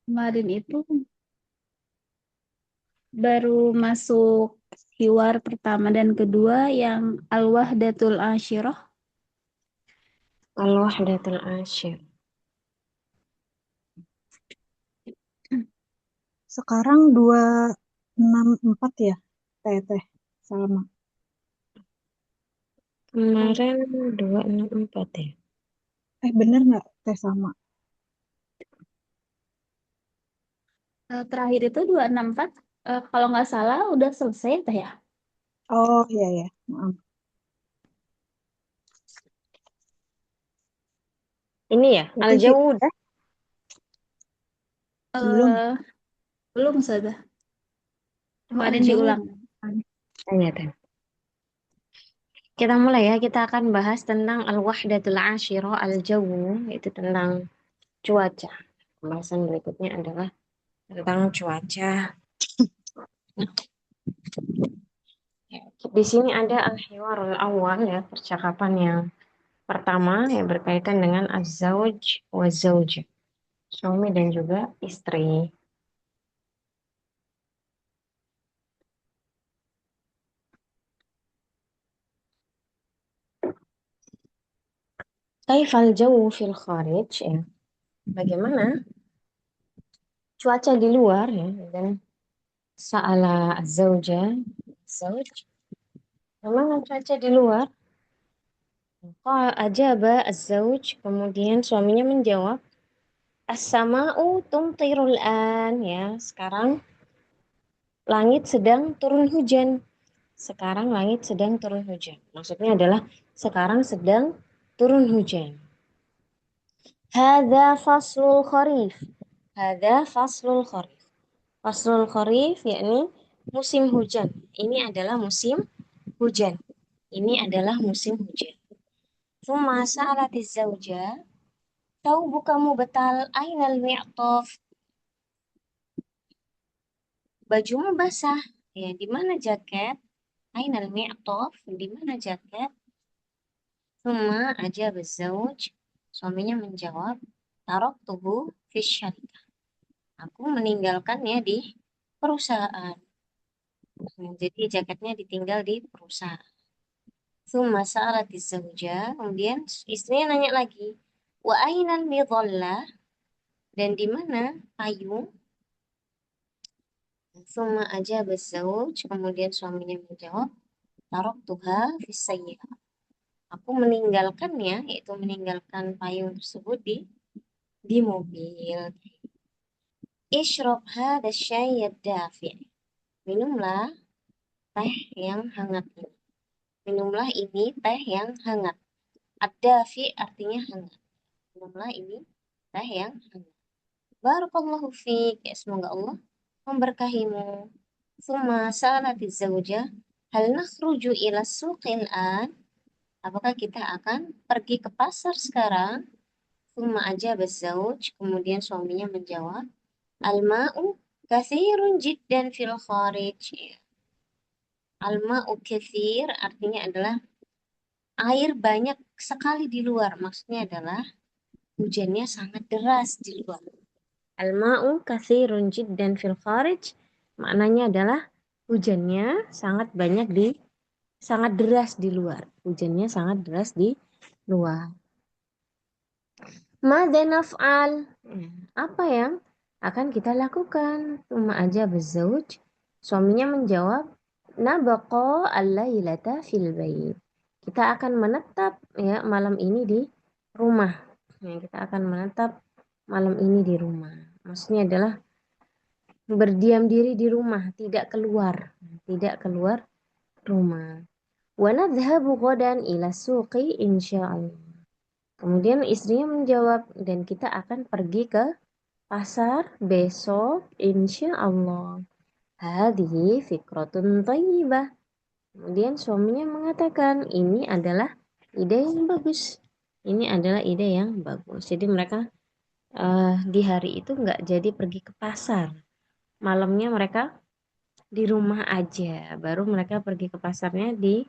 Kemarin itu baru masuk hiwar pertama dan kedua yang Al-Wahdatul Asyirah. Al-Wahdatul Asyir. Sekarang 264 ya, Teteh sama. Kemarin 264 ya. Bener nggak Teh sama? Terakhir itu 264. Kalau nggak salah udah selesai teh ya. Oh iya ya, maaf. Ini ya, Berarti Al-Jawu udah. belum. Eh, belum sudah. Oh, Kemarin Al-Jawu. diulang. Iya, Teh. Kita mulai ya, kita akan bahas tentang Al-Wahdatul Asyirah Al-Jawu, itu tentang cuaca. Pembahasan berikutnya adalah tentang cuaca. Ya, di sini ada al-hiwarul awal ya, percakapan yang pertama yang berkaitan dengan az-zawj wa zawjah, suami dan juga istri. Kaifal jawu fil kharij ya. Bagaimana cuaca di luar ya, dan sa'ala az-zawja, zawj, bagaimana cuaca di luar? Qala ajaba az-zawj, kemudian suaminya menjawab, as-sama'u tumtirul an ya, sekarang langit sedang turun hujan. Sekarang langit sedang turun hujan. Maksudnya adalah sekarang sedang turun hujan. Hada faslul kharif. Hada faslul kharif. Faslul kharif yakni musim hujan. Ini adalah musim hujan. Ini adalah musim hujan. Thumma sa'alatiz zawja, tahu bukamu betal ainal mi'taf? Bajumu basah. Ya, di mana jaket? Ainal mi'taf? Di mana jaket? Thumma ajab az-zawj. Suaminya menjawab, taraktuhu fis syarikah. Aku meninggalkannya di perusahaan. Jadi jaketnya ditinggal di perusahaan. Thumma sa'alati zawja. Kemudian istrinya nanya lagi, wa ainal midhallah? Dan di mana payung? Thumma ajab az-zawj. Kemudian suaminya menjawab, taraktuha fis sayyarah. Aku meninggalkannya, yaitu meninggalkan payung tersebut di mobil. Ishrab hada syai dafi. Minumlah teh yang hangat ini. Minumlah ini teh yang hangat. Ad-dafi artinya hangat. Minumlah ini teh yang hangat. Barakallahu fiik. Ya, semoga Allah memberkahimu. Summa salati zawjah. Hal nakhruju ila suqil an? Apakah kita akan pergi ke pasar sekarang? Summa ajaba zawj. Kemudian suaminya menjawab, al-ma'u kathirun jiddan fil kharij. Al-ma'u kathir artinya adalah air banyak sekali di luar. Maksudnya adalah hujannya sangat deras di luar. Al-ma'u kathirun jiddan fil kharij. Maknanya adalah hujannya sangat deras di luar. Hujannya sangat deras di luar. Mada naf'al? Apa yang akan kita lakukan? Tuma aja berzauj. Suaminya menjawab, nabaqa al-lailata fil bait. Kita akan menetap ya malam ini di rumah. Ya, kita akan menetap malam ini di rumah. Maksudnya adalah berdiam diri di rumah, tidak keluar rumah. Wa nadhhabu ghadan ila suqi insyaallah. Kemudian istrinya menjawab, dan kita akan pergi ke pasar besok, insya Allah. Hadihi fikratun thayyibah. Kemudian suaminya mengatakan, ini adalah ide yang bagus. Ini adalah ide yang bagus. Jadi mereka di hari itu nggak jadi pergi ke pasar. Malamnya mereka di rumah aja. Baru mereka pergi ke pasarnya di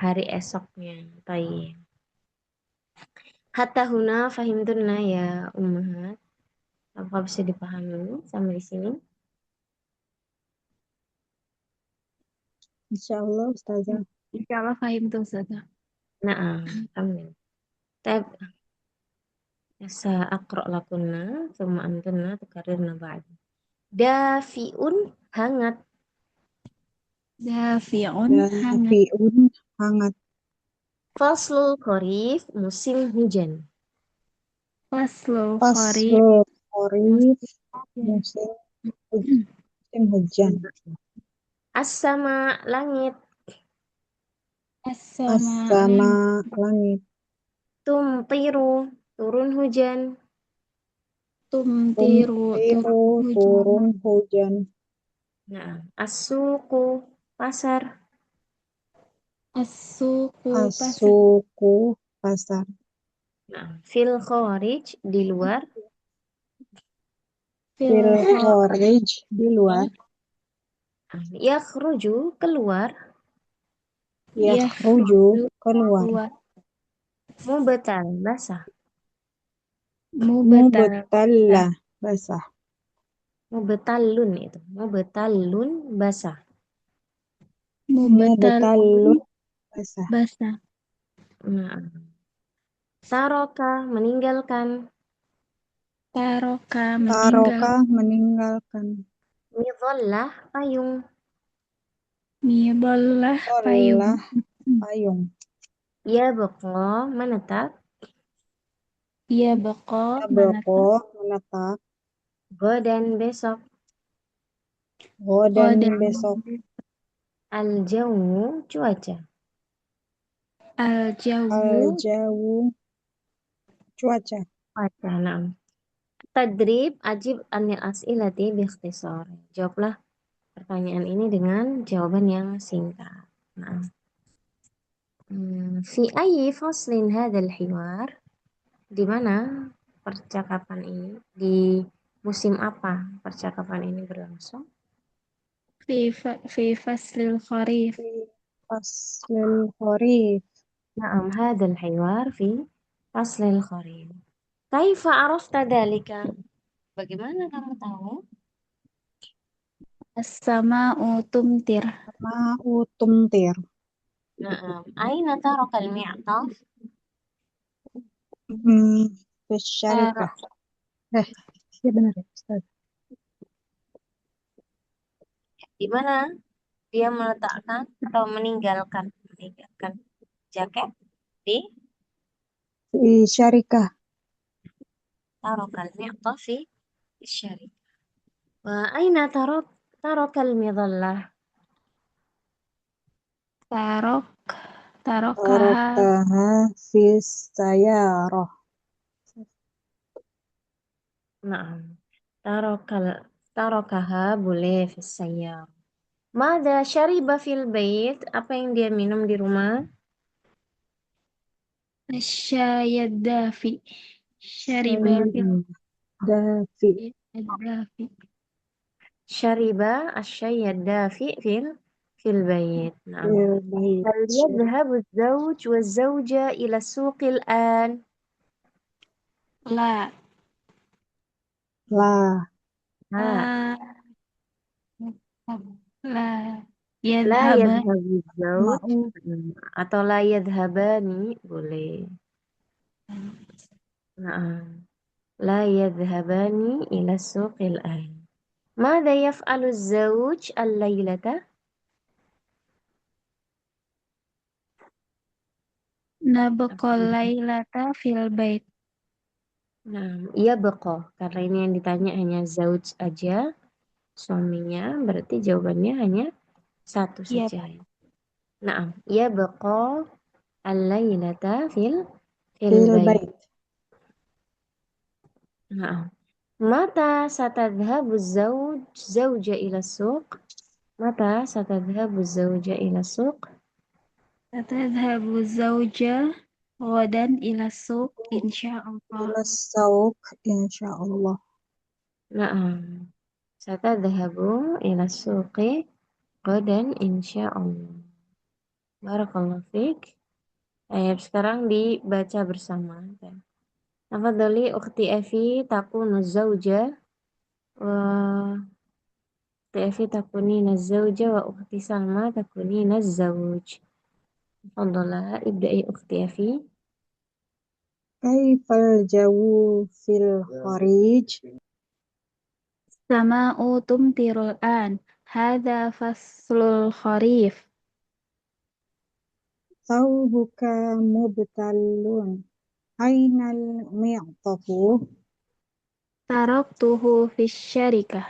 hari esoknya. Tayyib. Hatta huna fahimtunna ya ummahat. Apa bisa dipahami sampai di sini? Insya Allah Ustazah. Insya Allah fahim tuh Ustazah. Nah, amin. Tab sa'aqra lakunna thumma antunna tukarrirna ba'd. Dafi'un hangat. Dafi'un hangat. Dafi'un hangat. Faslul kharif musim hujan. Faslul kharif Faslul kharif musim musim hujan. As-sama langit. as-sama As-sama langit. Tumtiru turun hujan. tumtiru Tumtiru turun turun hujan. hujan. Nah, as-suqu pasar. As-suqu pasar. Asuku pasar. Nah, fil kharij di luar. Fil Fil kharij di luar. Yakhruju keluar. Yakhruju keluar. keluar. Mubatal basah. Mubatal Mubatallah basah. Mubatalun itu. Mubatalun basah. mubatal Mubatalun basah. basah. Nah, taroka meninggalkan. Taroka Taroka meninggal. meninggalkan. Midhallah payung. Miballah payung. Tollah payung. Yabqa menetap. Ia beko Yabqa menetap. menetap. Godan besok. Godan Qadan besok. Al-jawu cuaca. al-jawu Al-jawu cuaca. Cuaca, nah. Tadrib ajib anil as'ilati biikhtisar. Jawablah pertanyaan ini dengan jawaban yang singkat. Nah, fi ayyi faslin hadzal hiwar? Di mana percakapan ini? Di musim apa percakapan ini berlangsung? fi faslil kharif. Fi faslil kharif. Na'am, hadzal hiwar fi faslil kharif. Kaifa arafta dzalika? Bagaimana kamu tahu? As-sama'u tumtir. Ma'u tumtir. Na'am, aina tarakal mi'taf? Fi syarikah. Taro- Iya benar ya Ustaz. Di mana dia meletakkan atau meninggalkan jaket di Fi syarikah. tarakal mi'taf fi syari. Wa aina tarakal midallah? tarok tarokaha Taraktaha fi sayarah. Na'am. Tarakal tarakaha boleh fi sayyar. Mada syariba fil bait? Apa yang dia minum di rumah? syayadafi. Syariba fil Dafi. dafi. Syariba asyayy dafi fil bait. Na'am. Fil bait. هل يذهب الزوج والزوجة إلى السوق الآن؟ La La. لا. la la لا yadhaba يذهب الزوج Ma'u. atau لا يذهبان boleh. نعم. لا يذهبان إلى السوق الآن. ماذا يفعل الزوج الليلة؟ nabaqal lailata fil bait. Nah, ia bekoh. Karena ini yang ditanya hanya zauj aja, suaminya, berarti jawabannya hanya satu Iya, saja. Nah, ia bekoh al-lailata fil Fil bait. bait. Nah, mata satadhabu zauja ila suq? Mata satadhabu zauja ila suq? Satadhabu zawja ghadan ila suq insyaallah. Ila sauk insyaallah. Nah, satadhabu ila suqi qadan insyaallah. Barakallahu fiik. Sekarang dibaca bersama. Tafadhali ukhti Evi takunu zauja wa ukhti Evi takunina zauja wa ukhti Salma takunina zauj. Tafadhala ibda'i ukhti Evi. Kaifal jawu fil kharij? Sama'u tumtirul an. Hadza faslul kharif. Thawbuka mubtalun. Ainal mi'tafu? Taraktuhu fis syarikah.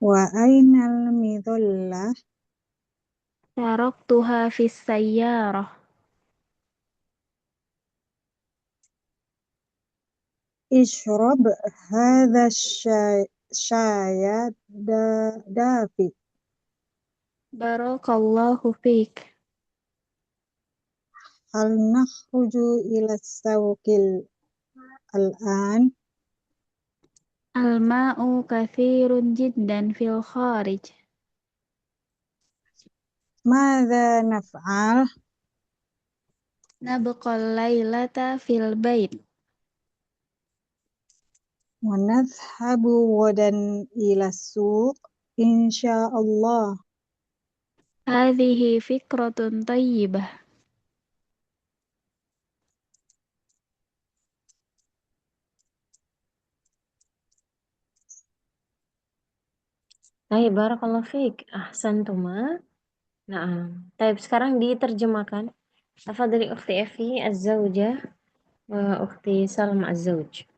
Wa ainal midhallah? Taraktuha fis sayyarah. Ishrab hadha syaya dafi. Barakallahu fik. Hal nakhruju ila sawqil al-an? Al-ma'u kathirun jiddan fil kharij. Madza naf'al? Nabqal laylata fil bait. Wa nadhhabu ghadan ila suq insyaallah. Hadhihi fikratun tayyibah. Baik, barakallahu fiik. Ahsantuma. Nah, baik sekarang diterjemahkan. Tafadhali ukhti Evi az-zaujah wa ukhti Salma az-zauj.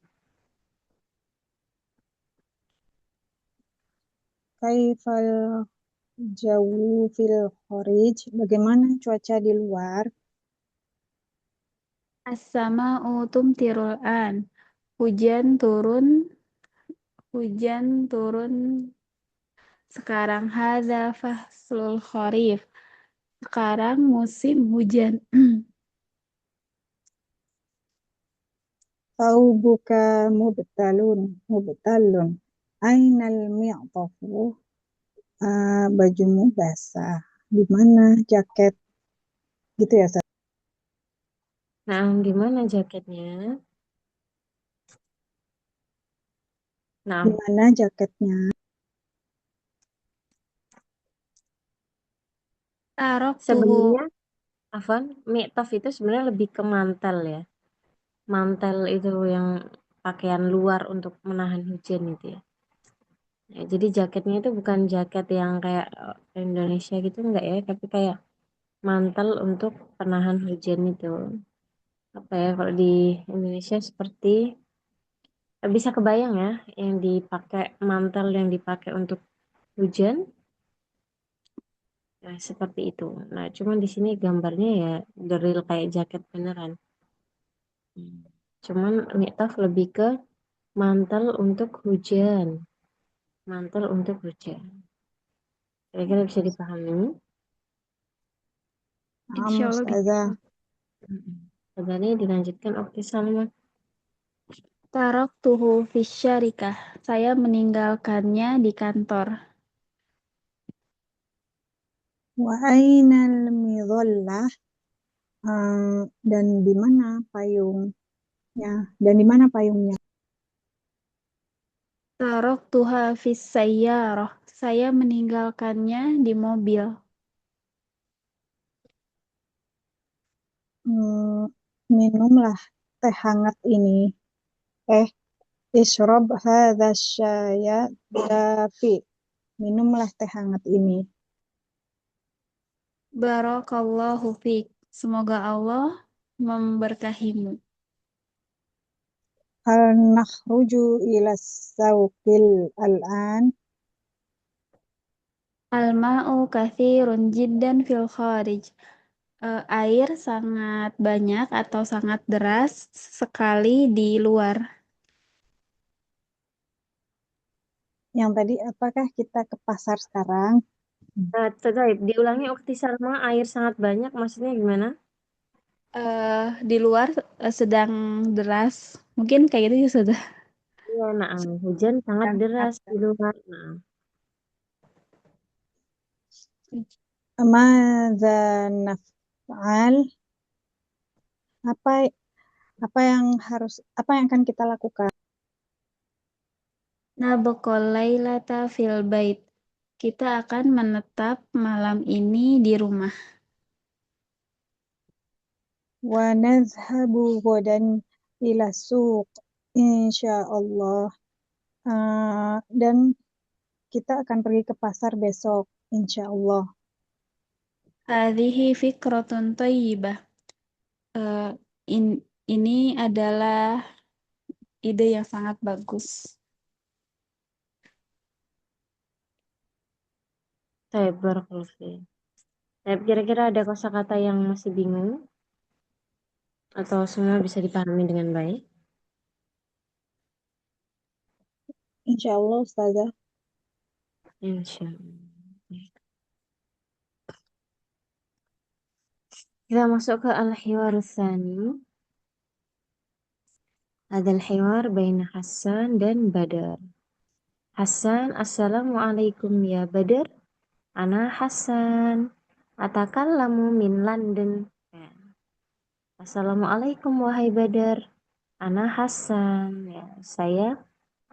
Kaifal jawu fil kharij? Bagaimana cuaca di luar? As-sama'u tumtirul an. Hujan turun, hujan turun sekarang. Hadza faslul kharif. Sekarang musim hujan. Thawbuka mubtalun. Ainal mi'tafu? Bajumu basah. Di mana jaket? Gitu ya, Ustaz? Nah, di mana jaketnya? Di Nah, mana jaketnya? Taraktuhu. sebenarnya Afan, mi'taf itu sebenarnya lebih ke mantel ya. Mantel itu yang pakaian luar untuk menahan hujan itu ya. Ya, jadi jaketnya itu bukan jaket yang kayak Indonesia gitu enggak ya, tapi kayak mantel untuk penahan hujan itu. Apa ya kalau di Indonesia seperti bisa kebayang ya yang dipakai mantel yang dipakai untuk hujan. Nah, seperti itu. Nah, cuman di sini gambarnya ya the real kayak jaket beneran. Hmm. Cuman mi'taf lebih ke mantel untuk hujan. Mantel untuk hujan. Kira-kira bisa dipahami? Insya Allah Ustazah. bisa. Tadi dilanjutkan Okti Salma. Taraktuhu fis syarikah. Saya meninggalkannya di kantor. Wa ainal midhallah? Dan di mana payungnya? Dan di mana payungnya? Taraktuha fis sayyarah. Saya meninggalkannya di mobil. Hmm, minumlah teh hangat ini. Eh, isrob hadha syaya dafi. Minumlah teh hangat ini. Barakallahu fiik. Semoga Allah memberkahimu. Hal nakhruju ila sawqil al-an? Al-ma'u kathirun jiddan fil kharij. Air sangat banyak atau sangat deras sekali di luar. Yang tadi apakah kita ke pasar sekarang? Nah, tadi diulangi Okti Salma, air sangat banyak maksudnya gimana? Di luar sedang deras. Mungkin kayak gitu ya sudah. Iya, nah, hujan sangat Sangat. deras di luar. Nah, Madza naf'al? Apa apa yang akan kita lakukan? Nabqal lailata fil bait. Kita akan menetap malam ini di rumah. Wa nazhabu ghadan ila suq insyaallah. Dan kita akan pergi ke pasar besok insyaallah. Hadhihi fikratun thayyibah. Eh, ini adalah ide yang sangat bagus. Saya barakallahu fiik. Kira-kira ada kosakata yang masih bingung atau semua bisa dipahami dengan baik? Insyaallah Ustazah. Insyaallah. Kita masuk ke al-hiwar tsani. Ada al-hiwar baina Hasan dan Badar. Hasan, assalamualaikum ya Badar. Ana Hasan. Atakallamu min London. Ya. Assalamualaikum wahai Badar. Ana Hasan. Ya, saya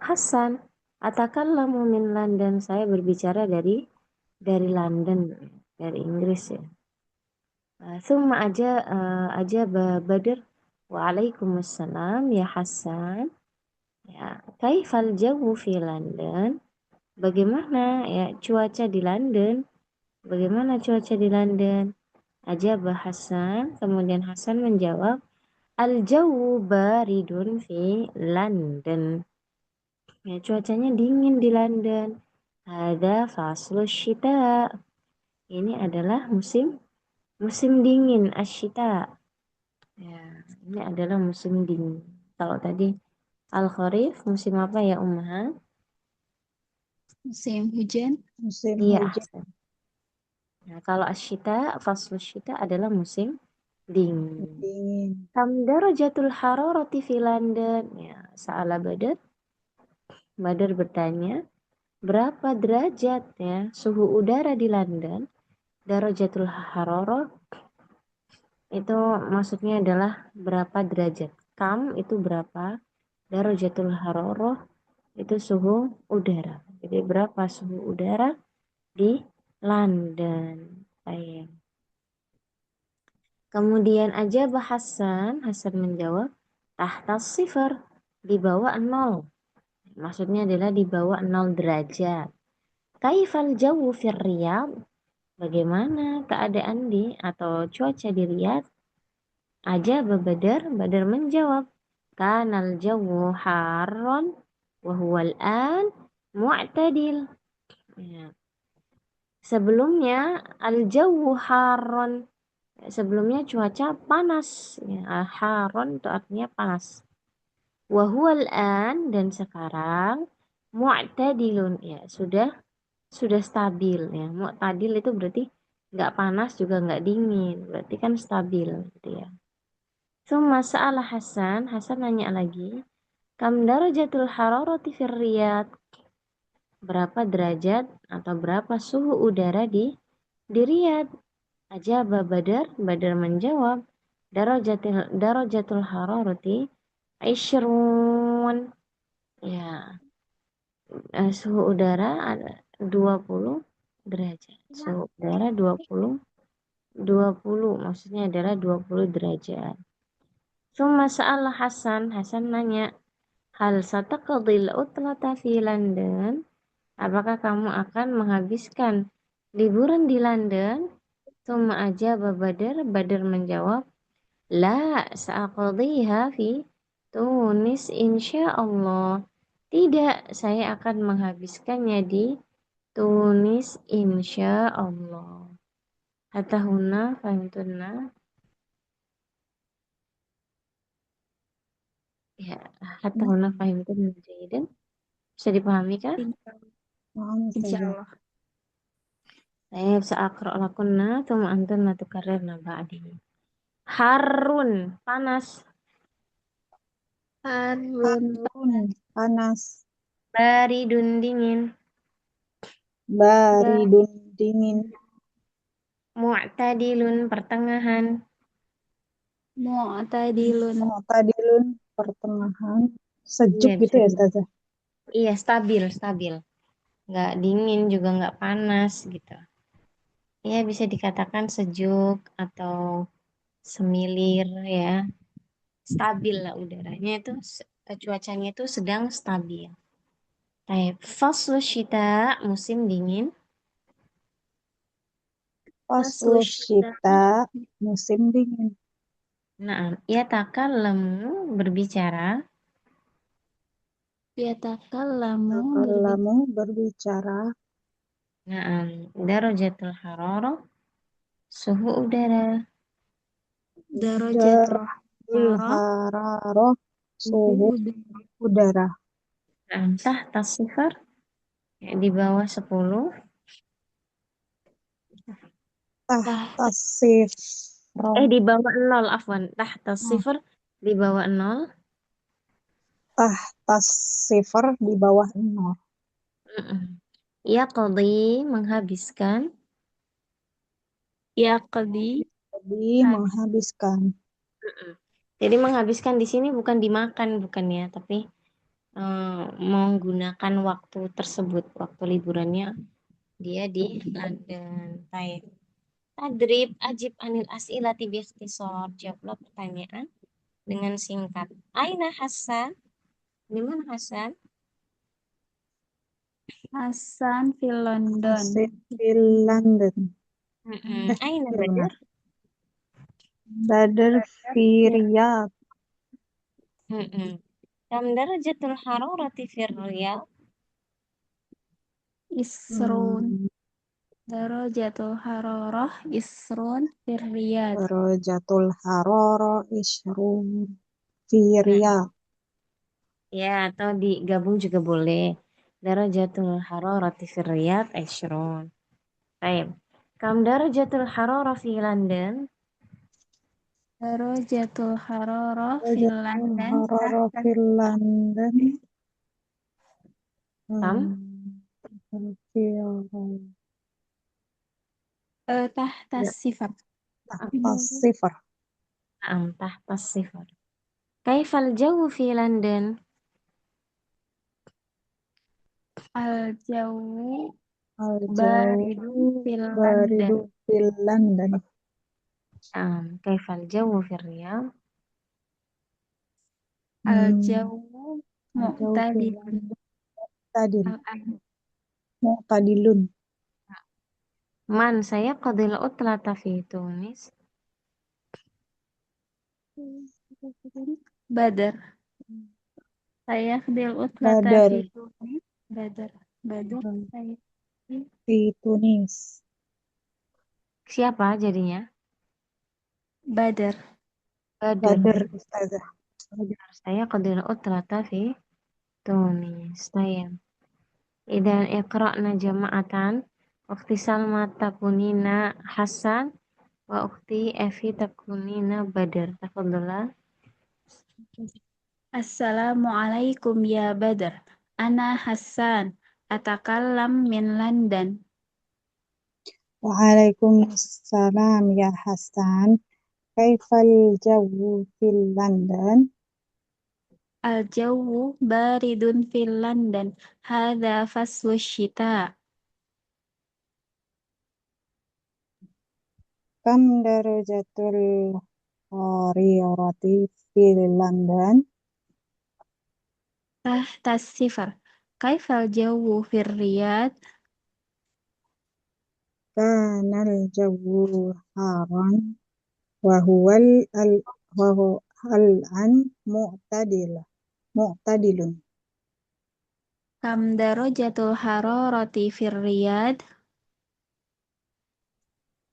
Hasan. Atakallamu min London. Saya berbicara dari London, dari Inggris ya. Thumma aja Badr. Waalaikumsalam ya Hasan. Ya, kaifal jawu fi London? Bagaimana ya cuaca di London? Bagaimana cuaca di London? Ajab Hasan. Kemudian Hasan menjawab, al jawu baridun fi London. Ya, cuacanya dingin di London. Ada faslu syita. Ini adalah musim dingin asyita. Ya, ini adalah musim dingin. Kalau tadi al-kharif musim apa ya Ummaha? Musim hujan. Musim Iya, hujan ahsan. Nah, kalau asyita, faslu syita adalah musim dingin. dingin. Kam darajatul hararati fi London? Ya, Sa'ala Badar. Badar bertanya, berapa derajat ya suhu udara di London? Darajatul hararah itu maksudnya adalah berapa derajat. Kam itu berapa, darajatul hararah itu suhu udara. Jadi berapa suhu udara di London. Baik. Kemudian aja Hasan menjawab, tahta sifar, di bawah 0. Maksudnya adalah di bawah 0 derajat. Kaifal jawu fir Riyadh? Bagaimana keadaan di atau cuaca di Riyadh? Aja Badar menjawab, kanal jawu harron wa huwal an mu'tadil. Ya. Sebelumnya al-jawu harron. Sebelumnya cuaca panas. Ya, harron itu artinya panas. Wa huwal an dan sekarang mu'tadilun ya sudah stabil ya. Mu'tadil itu berarti nggak panas juga nggak dingin. Berarti kan stabil gitu ya. Summa sa'ala Hasan nanya lagi, kam darajatul hararati fir Riyadh? Berapa derajat atau berapa suhu udara di Riyadh? Ajaba Badar menjawab, darajatul hararati Ishrun. Ya, suhu udara ada 20 derajat. Suhu udara 20 maksudnya adalah 20 derajat. Summa sa'ala Hasan nanya, hal sataqadil utlata fi London? Apakah kamu akan menghabiskan liburan di London? Summa ajaba Badar menjawab, la sa'aqadhiha fi Tunis insyaallah. Tidak, saya akan menghabiskannya di Tunis insyaallah. Hatta huna fahimtunna. Ya, hatta huna fahimtunna jayidan. Bisa dipahami kah? Paham Insya Ustazah. Allah. Saya bisa akra lakunna thumma antunna tukarrirna ba'di. Harun, panas. Harun. Panas. Baridun, dingin. Baridun dingin. Mu'tadilun, pertengahan. Mu'tadilun. Mu'tadilun, pertengahan. Iya, Sejuk gitu bisa ya, dibilang. Ustazah? Iya, stabil, stabil. Nggak dingin juga nggak panas gitu. Ya, bisa dikatakan sejuk atau semilir ya. Stabil lah udaranya itu, cuacanya itu sedang stabil. Baik, faslu syita, musim dingin. Faslu Faslus syita. syita, musim dingin. Nah, ia takkan lemu berbicara. Yatakallamu berbicara. Takallamu, berbicara. Nah, darajatul hararah, suhu udara. Darajatul Darul hararah. hararoh, Suhu suhu udara. udara. Nah, tahta sifar, ya, di bawah 10. Tahta Tahta. sifroh. Di bawah 0, afwan. Tahta Oh, sifar, di bawah 0. Tahta sifar, di bawah nol. Mm-mm. Ia qadhi, menghabiskan. yaqdi. Jadi Habis. menghabiskan. Mm-mm. Jadi menghabiskan di sini bukan dimakan, bukan ya, tapi menggunakan waktu tersebut, waktu liburannya dia di London. Baik. Tadrib ajib anil as'ilati bi ikhtisar. Jawablah pertanyaan dengan singkat. Aina Hasan? Di mana Hasan? Hasan fil London. Asif di London. Aina Ya benar. Badr? Badr Ya. Firiyat. Kam darajatul hararati fir Riyadh? Isrun. Hmm, Darajatul hararah isrun fir Riyadh. Darajatul harara isrun Nah, Firiyat. ya, atau digabung juga boleh. Darajatul hararati fir Riyadh Ishrun. Baik. Kam darajatul hararah fi London? Darajatul hararah fil Darajatul London harara tahta. fil London. Kam? Firiyat. Tahta Ya, sifar. tahta sifar. Tahta sifar. Kaifal jawu fi London? Al jawu Al-jawu baridun fil baridu London. fil London. Kaifal jawu fi Riyadh? Al Hmm, jawu al-jawu fil mu'tadilun. London. Tadil. Al Mu'tadilun. Man saya qadil utlata fi Tunis. Badar. Saya khidil utlata Badar. fi Tunis. Badar. Badar. Saya Di Tunis. Siapa jadinya? Badar. Badr. Badr, Ustazah. Badr. Saya qadil utlata fi Tunis. Tayyib. Idan iqra'na jama'atan. Ukhti Salma takunina Hasan. Wa ukhti Evi takunina Badr. Tafadhala. Assalamualaikum ya Badar. Ana Hassan. Atakallam min London. Waalaikumsalam ya Hasan. Kaifal jawu fil London? Al-jawu baridun fil London. Hadha faslu syita. Kam darajatul hararati fil London? Tahta sifar. Kaifal jawu fir Riyadh? Kanal jawu haran wahuwal al wahu al an mu'tadilun. Kam darajatul hararati fir Riyadh?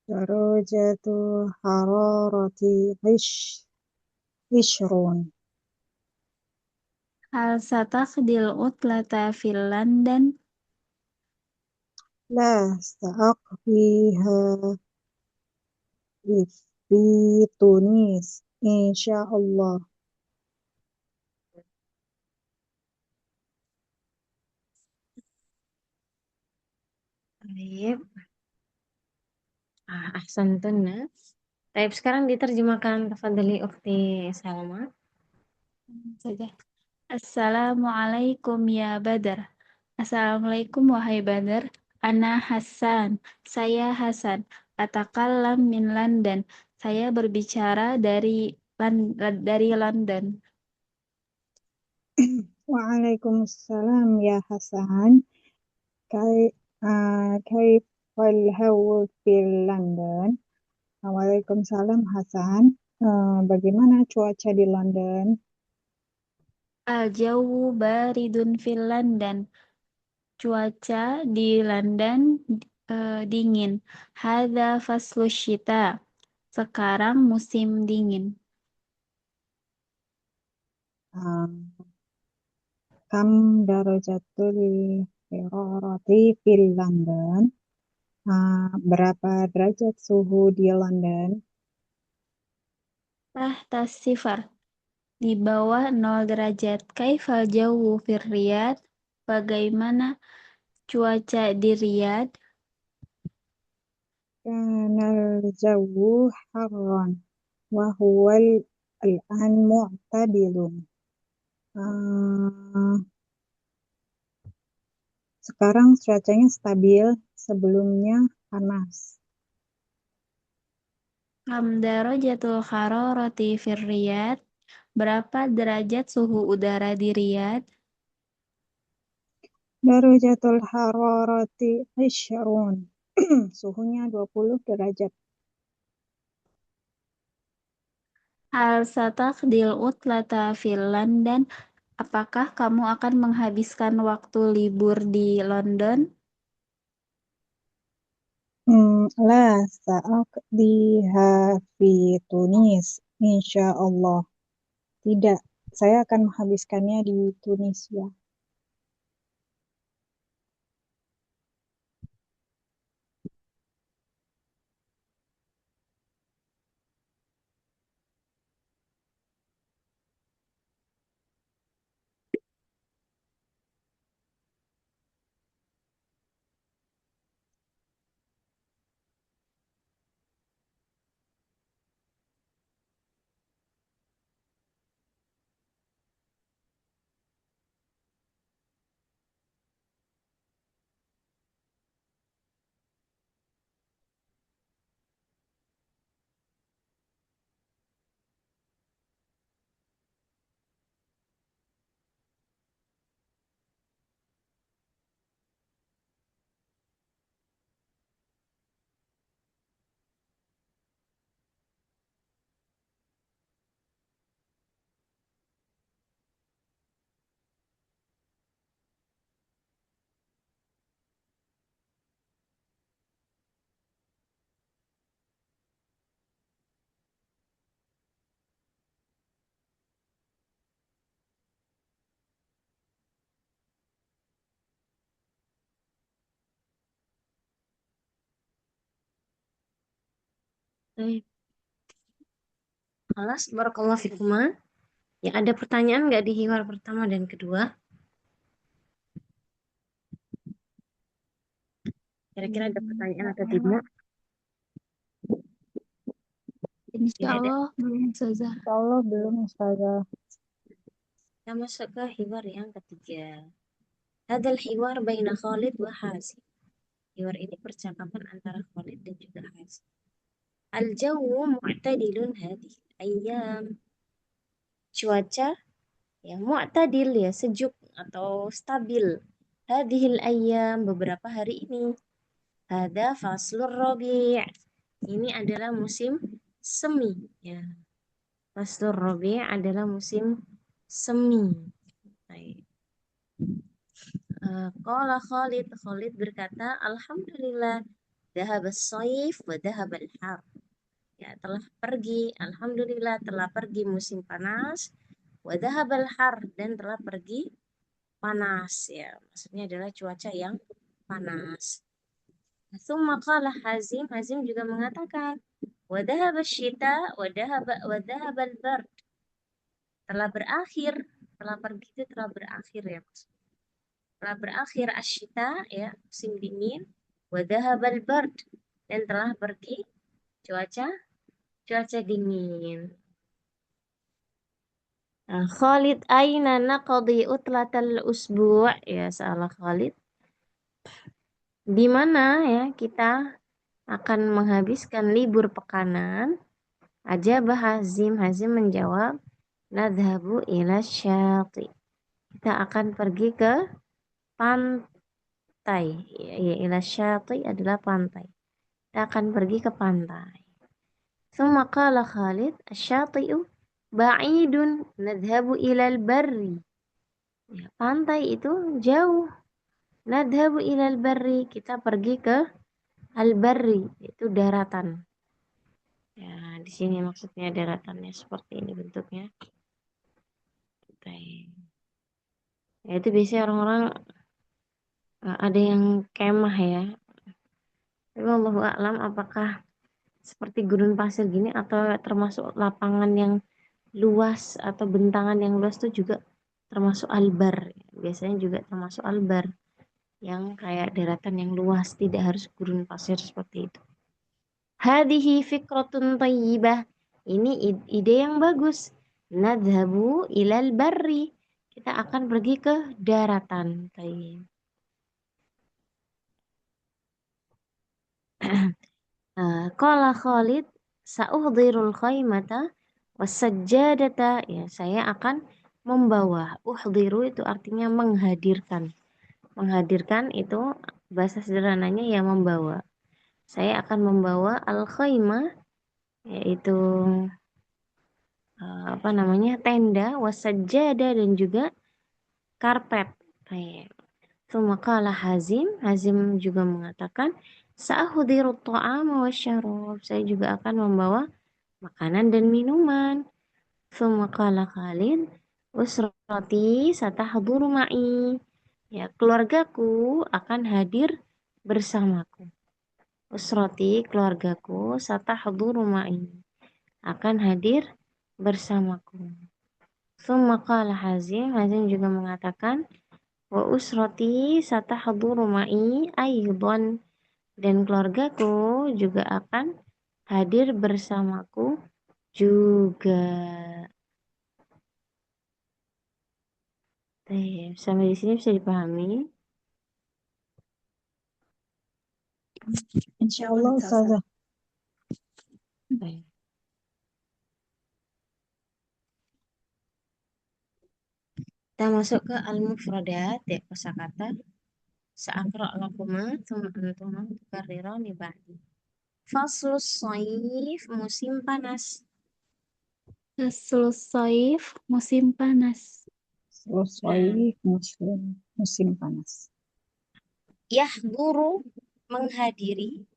Darajatu hararati ishrun. Hal satakhdil utlata fil London? La sa'aqfiha fi Tunis. Insyaallah. Baik. Ahsantun. Baik, sekarang diterjemahkan. Tafadhali Ukhti Salma. Saja. Assalamualaikum ya Badar. Assalamualaikum wahai Badar. Ana Hasan. Saya Hasan. Atakallam min London. Saya berbicara dari London. Waalaikumsalam ya Hasan. Kaifal hawa fil London. Waalaikumsalam Hasan. Bagaimana cuaca di London? Al-jawu baridun fil London. Cuaca di London dingin. Hadza faslu syita. Sekarang musim dingin. Uh, Kam darajatul hararati fil London. Berapa derajat suhu di London? Tahta sifar. Di bawah 0 derajat. Kaifal jawu fir Riyadh? Bagaimana cuaca di Riyadh? Kanal jawu harran wa huwal al-an mu'tadilun. Uh, Sekarang cuacanya stabil, sebelumnya panas. Kam darajatul hararati fir Riyadh? Berapa derajat suhu udara di Riyadh? Darajatul hararati 20. Suhunya 20 derajat. Hal sataqdil utlata fil London? Apakah kamu akan menghabiskan waktu libur di London? La sa'aqdiha fi Tunis, insya Allah. Tidak, saya akan menghabiskannya di Tunisia. Baik. Alas, barakallahu fikuma. Ya, ada pertanyaan nggak di hiwar pertama dan kedua? Kira-kira ada pertanyaan atau tidak? Insya Tidak ada. Allah belum Ustazah. Insya Allah belum, Ustazah. Kita masuk ke hiwar yang ketiga. Hadal hiwar baina Khalid wa Hazim. Hiwar ini percakapan antara Khalid dan juga Hazim. Al-jawu mu'tadilun hadhihi ayyam. Cuaca ya mu'tadil ya sejuk atau stabil. Hadhil ayyam beberapa hari ini. Hada faslur rabi'. Ini adalah musim semi ya. Faslur rabi' adalah musim semi. Baik. Qala Khalid berkata, Alhamdulillah, dhahabas saif wa dhahabal har. Ya, telah pergi, Alhamdulillah telah pergi musim panas, wa dhahabal har dan telah pergi panas ya. Maksudnya adalah cuaca yang panas. Tsumma qala Hazim juga mengatakan, wa dhahabas syita wa dhahabal bard. Telah berakhir, telah pergi itu telah berakhir ya, maksudnya. Telah berakhir asyita ya musim dingin, wa dhahabal bard dan telah pergi cuaca Cuaca dingin. Nah, Khalid aina naqdi utlatal usbu'? Ya, salah Khalid. Di mana ya kita akan menghabiskan libur pekanan? Ajabah Hazim. Hazim menjawab, nadhabu ila syati. Kita akan pergi ke pantai. Ya, ila syati adalah pantai. Kita akan pergi ke pantai. Thumma qala Khalid, asyati'u ba'idun nadhabu ilal barri. Ya, pantai itu jauh. Nadhabu ilal barri. Kita pergi ke al-barri, itu daratan. Ya, di sini maksudnya daratannya seperti ini bentuknya. Ya, itu biasanya orang-orang ada yang kemah ya. Tapi Allahu a'lam apakah seperti gurun pasir gini atau termasuk lapangan yang luas atau bentangan yang luas itu juga termasuk albar. Biasanya juga termasuk albar yang kayak daratan yang luas, tidak harus gurun pasir seperti itu. Hadihi fikratun tayyibah. Ini ide yang bagus. Nadhabu ilal barri. Kita akan pergi ke daratan. Tayyib. Qala Khalid, sa'uhdirul khaymata wasajjadata. Ya, saya akan membawa. Uhdiru itu artinya menghadirkan. Menghadirkan itu bahasa sederhananya ya membawa. Saya akan membawa al-khaymah, yaitu apa namanya, tenda, wasajjada, dan juga karpet. Baik. Qala Hazim. Hazim juga mengatakan, sa'hudiru ta'ama wasyarab. Saya juga akan membawa makanan dan minuman. Qala Khalid, usrati satahduru ma'i. Ya, keluargaku akan hadir bersamaku. Usrati, keluargaku, satahduru ma'i, akan hadir bersamaku. Qala Hazim. Hazim juga mengatakan, wa usrati satahduru ma'i aydon, dan keluargaku juga akan hadir bersamaku juga. Sampai di sini bisa dipahami? Insya Allah Ustazah. Baik. Kita masuk ke al-mufradat, ya, kosakata. Sa'aqra' lakuma thumma antuma tukarrirani ba'di. Faslus shaif, musim panas. Faslus shaif, musim panas. Selesai musim panas. Yahduru, menghadiri.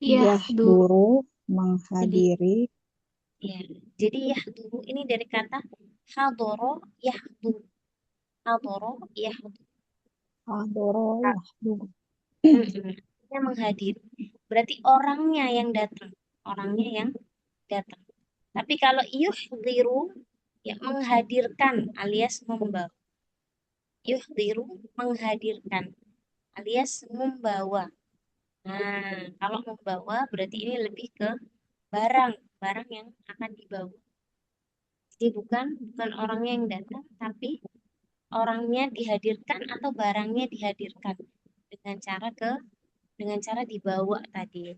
Yahduru. Yahduru, menghadiri. Ya, jadi yahduru ini dari kata hadoro yahduru. Hadoro yahduru. Hadoro, yahduru. Dia menghadiri. Berarti orangnya yang datang. Orangnya yang datang. Tapi kalau yuhdiru, ya menghadirkan alias membawa. Yuhdiru, menghadirkan alias membawa. Nah, kalau membawa berarti ini lebih ke barang, barang yang akan dibawa. Jadi bukan orangnya yang datang, tapi orangnya dihadirkan atau barangnya dihadirkan dengan cara dibawa tadi.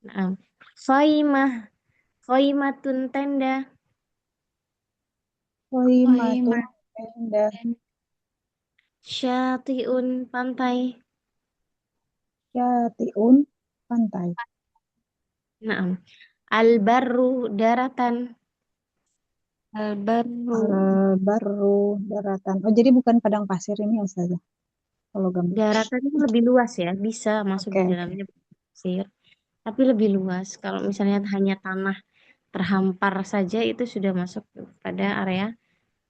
Nah, khaimah, khaimatun, tenda. Qaimatun, tenda. Syatiun, pantai. Syatiun, pantai. Nah, albarru, daratan. Albaru. Baru daratan. Oh, jadi bukan padang pasir ini Ustazah. Kalau gambar. Daratan itu lebih luas ya, bisa masuk Oke, di oke. dalamnya pasir, tapi lebih luas. Kalau misalnya hanya tanah terhampar saja itu sudah masuk pada area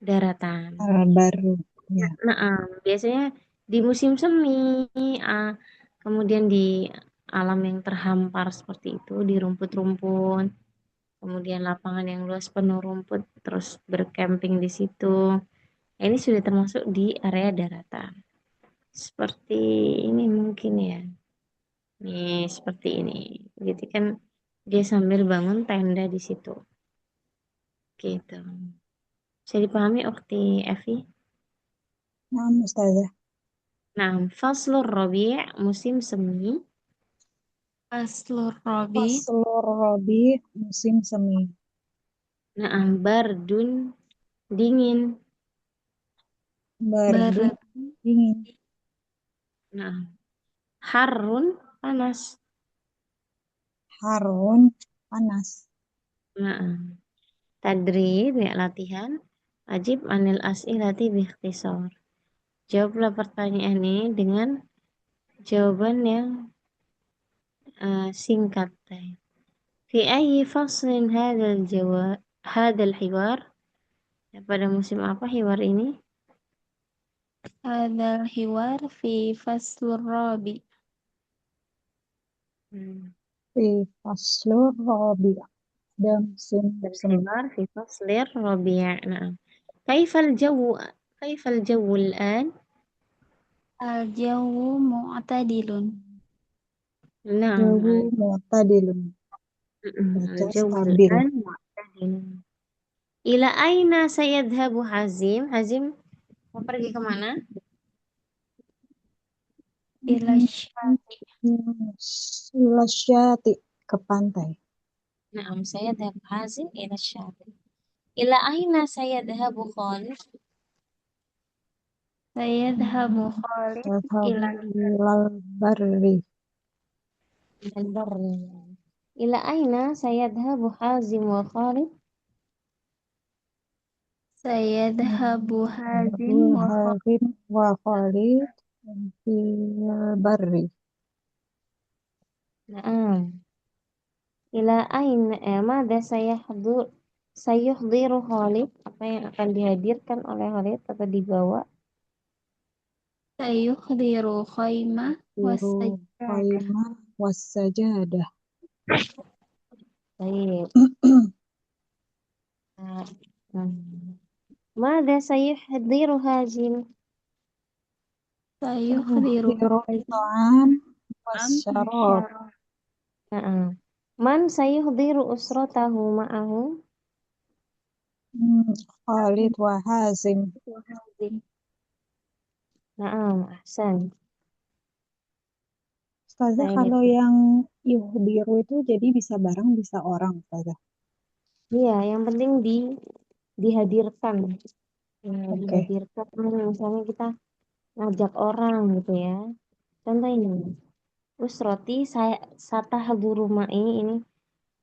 daratan. Baru. Ya. Nah, biasanya di musim semi, ah, kemudian di alam yang terhampar seperti itu, di rumput-rumput, kemudian lapangan yang luas penuh rumput, terus bercamping di situ. Ini sudah termasuk di area daratan. Seperti ini mungkin ya. Nih, seperti ini. Jadi kan Dia sambil bangun tenda di situ. Gitu. Bisa dipahami Ukti Evi? Nah, Ustazah. Nah, faslur rabi' musim semi. Faslur Robi, Faslur Rabi musim semi. Nah, bardun dingin. Bardun Barat, dingin. Nah, harun panas. Harun panas. Nah, tadrib ya latihan. Ajib anil as'ilati biikhtisar. Jawablah pertanyaan ini dengan jawaban yang singkat. Fi ayyi faslin hadal hiwar? Ya, pada musim apa hiwar ini? Hadal Hiwar fi Faslur Robi. Hmm. Di Faslur Rabi dan musim semi. الحوار في فصل الربيع نعم كيف الجو كيف الجو الآن Al-jawu mu'tadilun. نعم Jawu mu'tadilun. Baca الجو stabil. الآن معتدل إلى أين سيذهب حزيم mau pergi kemana Ila syati. Ilasyati ke pantai. نعم سيذهب حازم إلى الشاطئ إلى أين سيذهب خالد Sayadhabu Khalid Tadhabu ila ilal barri. إلى البر إلى أين سيذهب حازم وخالد Sayadhabu Tadhabu Hazim wa Khalid. Hazim wa Khalid fil barri. نعم إلى أين ماذا sayuhdiru Khalid apa yang akan dihadirkan oleh Khalid atau dibawa Sayukhdiru khaymah Biru wasajjadah. qaimah wassajadah. baik nah, hmm. Mada sayuhdiru Hazim Sayukhdiru Biru Hazim ta'am am wasyarab. wasyarab. nah, man sayuhdiru usratahu ma'ahu Khalid wa Hazim. Wa Hazim. nah ahsan Ustazah, baik kalau yang yuhdiru itu jadi bisa barang, bisa orang, Ustazah. iya yang penting dihadirkan ya, Oke. dihadirkan misalnya kita ngajak orang gitu ya contoh ini Usroti saya satahaduru ma'i ini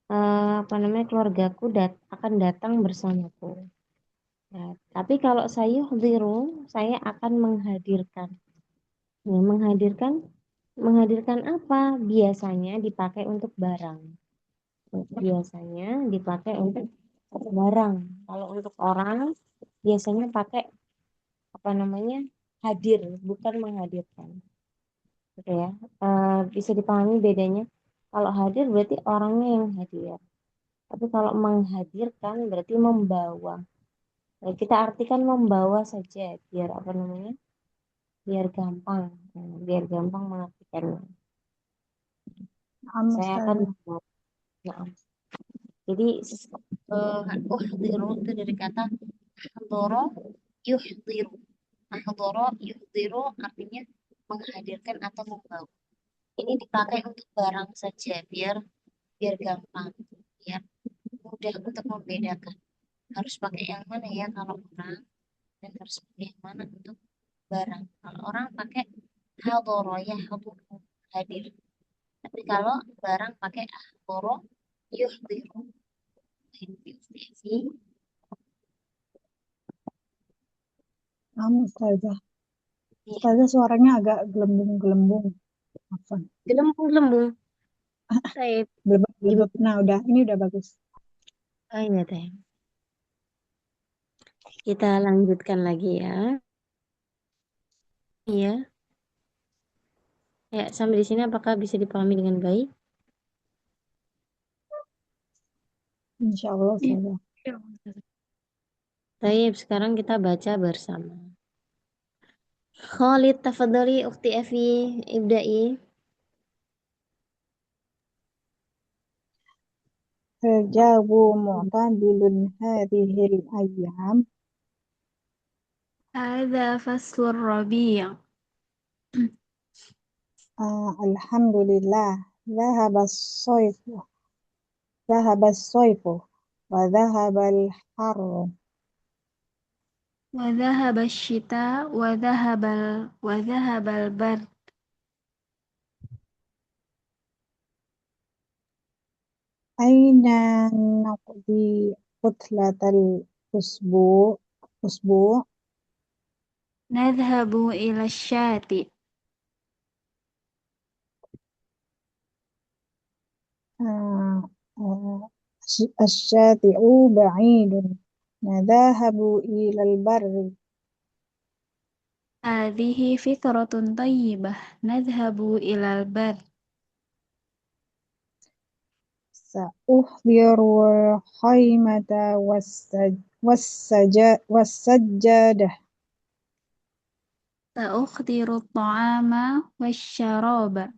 apa namanya keluargaku akan datang bersamaku. Nah, tapi kalau sayuhdiru saya akan menghadirkan. Nah, menghadirkan apa? Biasanya dipakai untuk barang. Biasanya dipakai untuk barang. Kalau untuk orang biasanya pakai apa namanya? Hadir, bukan menghadirkan. Gitu ya. Bisa dipahami bedanya. Kalau hadir berarti orangnya yang hadir. Tapi kalau menghadirkan berarti membawa. Nah, kita artikan membawa saja biar apa namanya? Biar gampang. Nah, biar gampang mengartikannya. Am Saya akan Ustazah. membawa. Nah, jadi uhdiru itu dari kata hadoro yuhdiru. Hadoro yuhdiru artinya menghadirkan atau membawa. Ini dipakai untuk barang saja biar biar gampang, biar mudah untuk membedakan. Harus pakai yang mana ya kalau orang dan harus pakai yang mana untuk barang. Kalau orang pakai hadoro ya hadoro hadir. Tapi kalau barang pakai hadoro yuhdiru. Am Ustazah. Iya. Ustazah suaranya agak gelembung-gelembung. Afwan. Gelembung-gelembung. Saya Blebeb-blebeb. Nah, udah. Ini udah bagus. gimana teh? Kita lanjutkan lagi ya. Iya. Ya, sampai di sini apakah bisa dipahami dengan baik? Insya Allah, Ustazah. Baik, sekarang kita baca bersama. Khalid tafadhali ukhti Evi ibda'i. الجو معتدل هذه الأيام. هذا فصل الربيع. الحمد لله ذهب الصيف وذهب الحر. وذهب الشتاء وذهب البرد. أين نقضي عطلة الأسبوع؟ نذهب إلى الشاطئ. آه، آه، الشاطئ بعيد. نذهب إلى البر. هذه فكرة طيبة. نذهب إلى البر. سأحضر الخيمة والسجادة. سأحضر الطعام والشراب.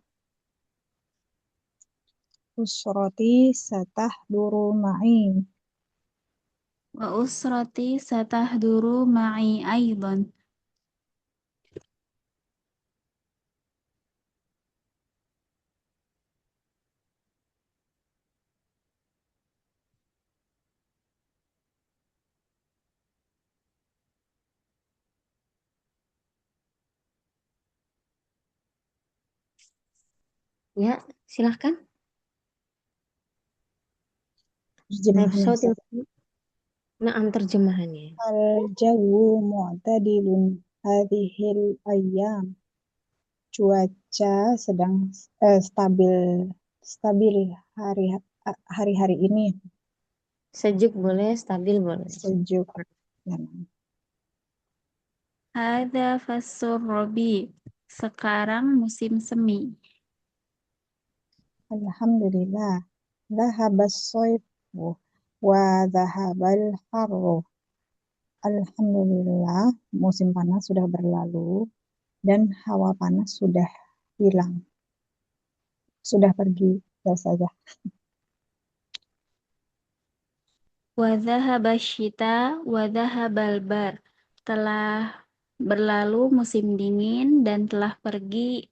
أسرتي ستحضر معي. وأسرتي ستحضر معي أيضا. Ya, silahkan. Taib Terjemahan yang Sauti. Naam terjemahannya. الجو معتدل هذه الأيام. Cuaca sedang stabil hari-hari ini. Sejuk boleh, stabil boleh. Sejuk. Ya. Hada fasur robi. Sekarang musim semi. Alhamdulillah. Dhahabas soifu wa dhahabal harru. Alhamdulillah, musim panas sudah berlalu dan hawa panas sudah hilang, sudah pergi. Ya saja. Wadhahaba syita wadhahabal bar. Telah berlalu musim dingin dan telah pergi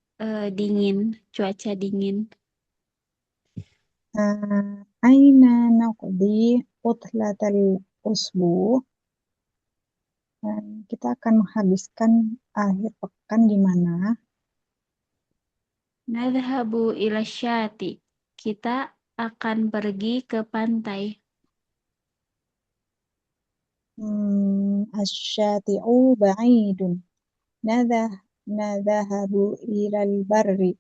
dingin, cuaca dingin. Aina naqdi utlatal usbu. Kita akan menghabiskan akhir pekan di mana? Nadhabu ila syati. Kita akan pergi ke pantai. Asyati'u ba'idun. Nadah Nadhahabu ilal barri.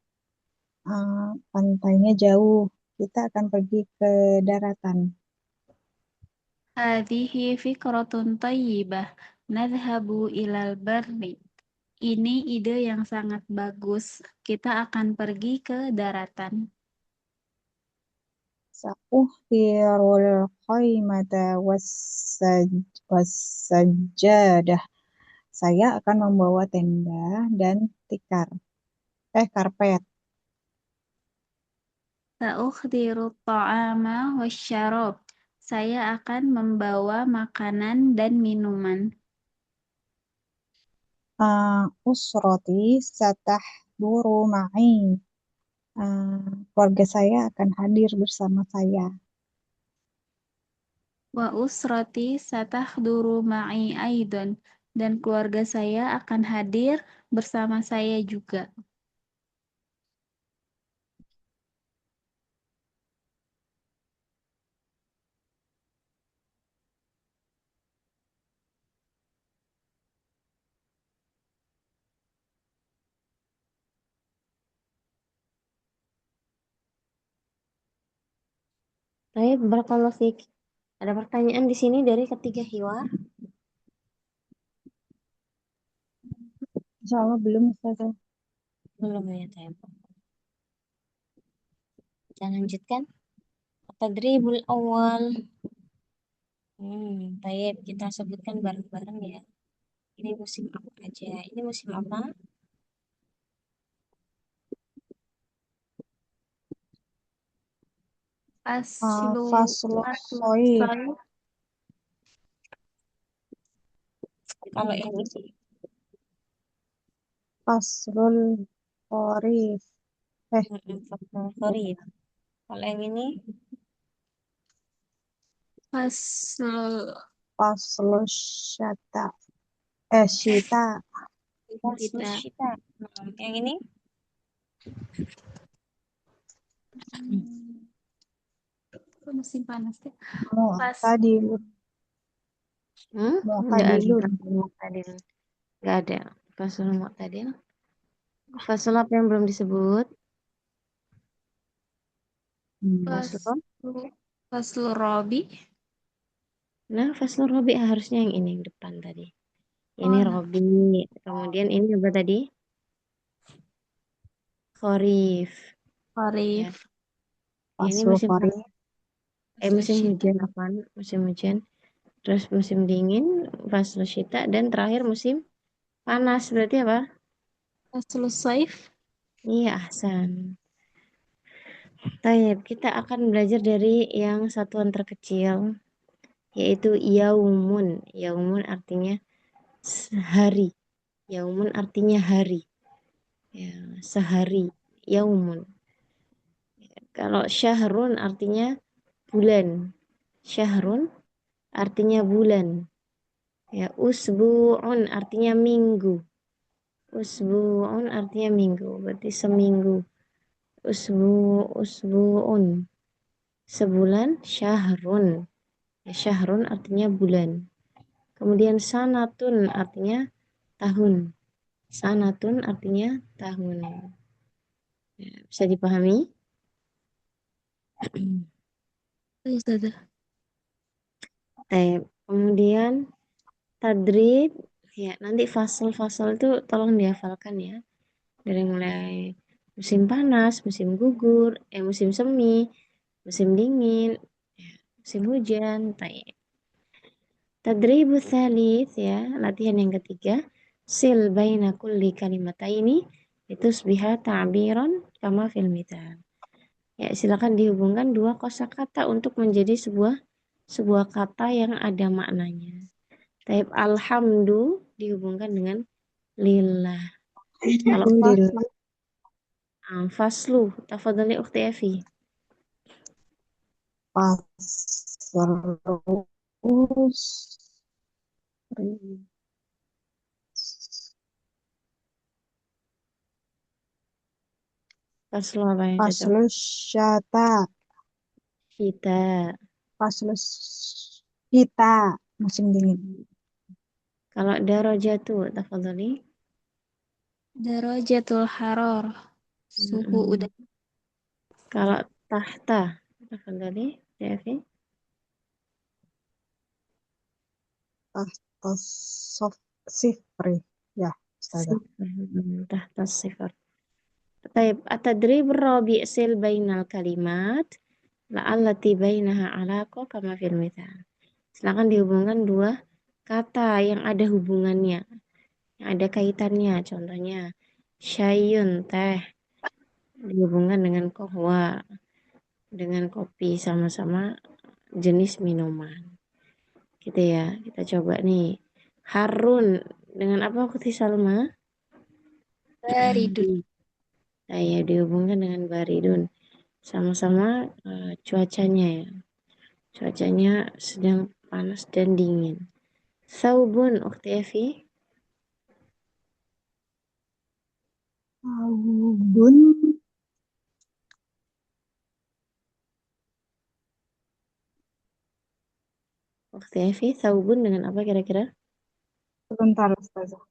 Pantainya jauh. Kita akan pergi ke daratan. Hadhihi fikratun tayyibah. Nadhabu ilal barri. Ini ide yang sangat bagus. Kita akan pergi ke daratan. Sa'uhdirul qaimata wassajjadah. Saya akan membawa tenda dan karpet. Sa'ukhdiru ta'ama wasyarab. Saya akan membawa makanan dan minuman. Usroti satahduru ma'i. Keluarga saya akan hadir bersama saya. Wa usrati satahuduru ma'i aidan. Dan keluarga saya akan hadir bersama saya juga. Baik, barakallahu fiik. Ada pertanyaan di sini dari ketiga hiwar? Insya Allah belum, Ustazah. Belum ya, Taib. Kita lanjutkan. Tadribul awal. Taib. Kita sebutkan bareng-bareng ya. Ini musim apa aja? Ini musim apa? Aslu Faslu aslu Soif. soy. Kalau ini Faslul Qorif. Eh, sorry. Kalau yang ini Faslu Faslu Syata. Syita. faslu kita. syita. Yang ini Hmm, Kok musim panas deh. Pas Mu'tadilun. Nggak ada Mu'tadilun. fasul mu'tadil. Nggak ada fasul mu'tadil. Fasul apa yang belum disebut? Hmm. Fasul. Faslu Robi. Nah, fasul robi harusnya yang ini yang depan tadi. Ini Oh, nah. robi. Kemudian ini apa tadi? Khorif. Ya, Kharif. ini Faslu musim Qorif. Faslu musim Syita. hujan apaan? Musim hujan. Terus musim dingin, fasul syita, dan terakhir musim panas. Berarti apa? Faslu Saif. Iya, ahsan. Tayyip, kita akan belajar dari yang satuan terkecil, yaitu yaumun. Yaumun artinya hari. Yaumun artinya hari. Ya, sehari. Yaumun. Kalau syahrun artinya bulan. Syahrun artinya bulan. Ya, usbu'un artinya minggu. Usbu'un artinya minggu. Berarti seminggu. Usbu'un. Sebulan syahrun. Ya, syahrun artinya bulan. Kemudian sanatun artinya tahun. Sanatun artinya tahun. Ya, bisa dipahami? Ustazah. Kemudian tadrib. Ya, nanti fasal-fasal itu tolong dihafalkan ya. Dari mulai musim panas, musim gugur, musim semi, musim dingin, ya, musim hujan. Tadribu tsalits ya, latihan yang ketiga. Sil baina kulli kalimataini litusbiha ta'biran kama fil mithal. Ya, silakan dihubungkan dua kosakata untuk menjadi sebuah kata yang ada maknanya. Taib alhamdu dihubungkan dengan lillah. Kalau Alhamdulillah. faslu, tafadhali ukhti Evi. Faslu Faslu apa yang cocok? Faslu Syata. Kita. Faslu Syita. Musim dingin. Kalau darajatu, tafadhali. Darajatul Haror. Suhu Mm-mm. udara. Kalau tahta, tafadhali, Evi. Tahta Sifri. Ya, Ustazah. Tahta sifar. Taib, atadrib rabi' sil bainal kalimat la'allati bainaha alaqa kama fil mithal. Silakan dihubungkan dua kata yang ada hubungannya, yang ada kaitannya. Contohnya, syayun teh dihubungkan dengan kohwa, dengan kopi, sama-sama jenis minuman. Gitu ya, kita coba nih. Harun dengan apa Ukhti Salma? Baridun. Saya dihubungkan dengan baridun. Sama-sama cuacanya ya. Cuacanya sedang panas dan dingin. Saubun Ukhti Evi. Bun. Ukhti Evi, saubun dengan apa kira-kira? Sebentar, Ustazah.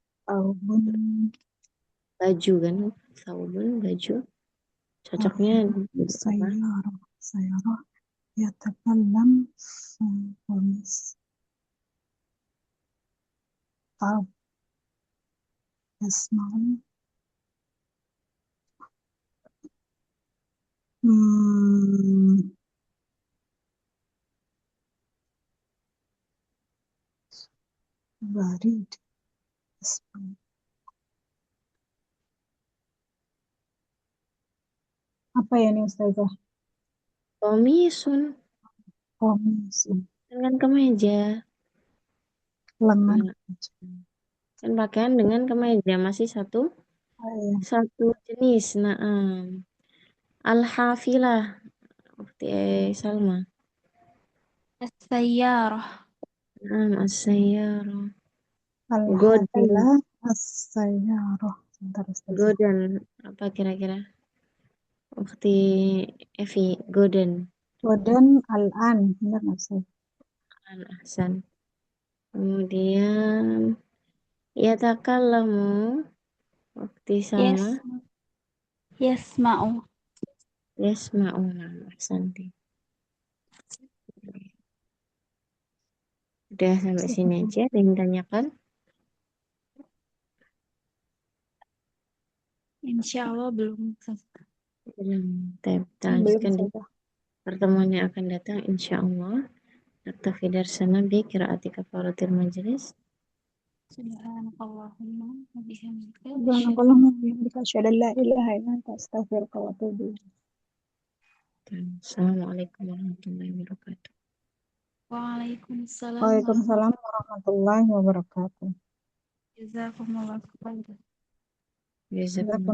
Bun. Baju kan? Saubun, baju. Cocoknya untuk apa? Sayyarah. Sayyarah. Yatakallam. Khamis. Tahu. Yasma'u. Hmm, Barid. Apa ya nih Ustazah? Komisun Komis. dengan kemeja. Lengan. Nah, kan pakaian dengan kemeja masih satu Oh, iya. jenis. Naam. Al-hafilah. Seperti Salma. As-sayyarah. Naam, as-sayyarah. Godin. Al-hafilah as-sayyarah. Sebentar, Ustazah. Godan. Apa kira-kira? Seperti Evi. Godan. Godan al-an. Benar nggak sih? Ahsan. Kemudian yatakallamu. Seperti Salma. Yes. Yasma'u. Yasma'u. Naam, ahsanti. Udah sampai sini aja. Ada yang tanyakan? Insya Allah belum. Belum. Kita Belum, lanjutkan di Ustazah. pertemuan yang akan datang. Insya Allah. Naktafi darsana bi qiraati kafaratil majlis. Subhanakallahumma wa bihamdika asyhadu Subhanakallahumma wa bihamdika asyhadu an la ilaha illa anta astaghfiruka wa atubu ilaik. Assalamualaikum warahmatullahi wabarakatuh. Waalaikumsalam Waalaikumsalam warahmatullahi wabarakatuh. warahmatullahi wabarakatuh. Jazakumullah.